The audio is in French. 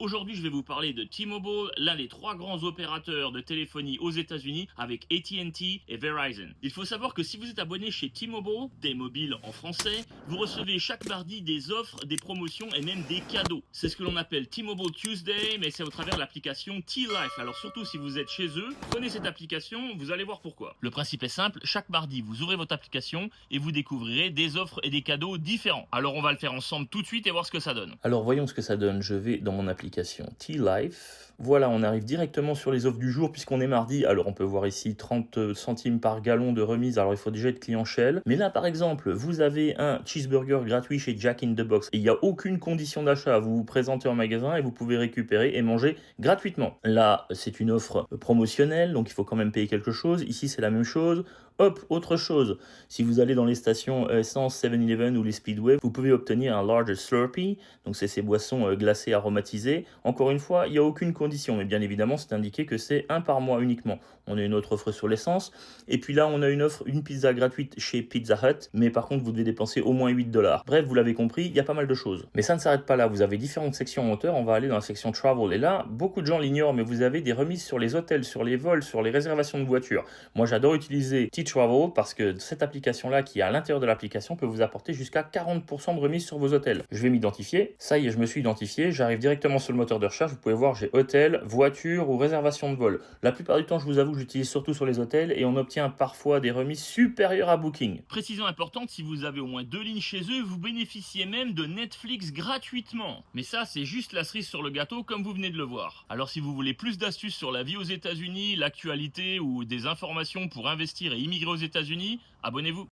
Aujourd'hui, je vais vous parler de T-Mobile, l'un des trois grands opérateurs de téléphonie aux États-Unis avec AT&T et Verizon. Il faut savoir que si vous êtes abonné chez T-Mobile, T-Mobile en français, vous recevez chaque mardi des offres, des promotions et même des cadeaux. C'est ce que l'on appelle T-Mobile Tuesday, mais c'est au travers de l'application T-Life. Alors surtout si vous êtes chez eux, prenez cette application, vous allez voir pourquoi. Le principe est simple, chaque mardi, vous ouvrez votre application et vous découvrirez des offres et des cadeaux différents. Alors on va le faire ensemble tout de suite et voir ce que ça donne. Alors voyons ce que ça donne. Je vais dans mon application T-Life. Voilà, on arrive directement sur les offres du jour puisqu'on est mardi. Alors on peut voir ici 30 centimes par gallon de remise. Alors il faut déjà être client Shell. Mais là par exemple, vous avez un cheeseburger gratuit chez Jack in the Box. Et il n'y a aucune condition d'achat. Vous vous présentez en magasin et vous pouvez récupérer et manger gratuitement. Là, c'est une offre promotionnelle, donc il faut quand même payer quelque chose. Ici, c'est la même chose. Hop, autre chose. Si vous allez dans les stations essence 7-Eleven ou les Speedway, vous pouvez obtenir un large Slurpee. Donc c'est ces boissons glacées aromatisées. Encore une fois, il n'y a aucune condition, mais bien évidemment, c'est indiqué que c'est un par mois uniquement. On a une autre offre sur l'essence. Et puis là, on a une pizza gratuite chez Pizza Hut, mais par contre, vous devez dépenser au moins 8 $. Bref, vous l'avez compris, il y a pas mal de choses. Mais ça ne s'arrête pas là. Vous avez différentes sections en hauteur. On va aller dans la section Travel. Et là, beaucoup de gens l'ignorent, mais vous avez des remises sur les hôtels, sur les vols, sur les réservations de voitures. Moi, j'adore utiliser T-Travel parce que cette application-là, qui est à l'intérieur de l'application, peut vous apporter jusqu'à 40% de remise sur vos hôtels. Je vais m'identifier. Ça y est, je me suis identifié. J'arrive directement sur le moteur de recherche. Vous pouvez voir, j'ai hôtel, voiture ou réservation de vol. La plupart du temps, je vous avoue, j'utilise surtout sur les hôtels et on obtient parfois des remises supérieures à Booking. Précision importante, si vous avez au moins 2 lignes chez eux, vous bénéficiez même de Netflix gratuitement. Mais ça, c'est juste la cerise sur le gâteau comme vous venez de le voir. Alors si vous voulez plus d'astuces sur la vie aux États-Unis, l'actualité ou des informations pour investir et immigrer aux États-Unis, abonnez-vous.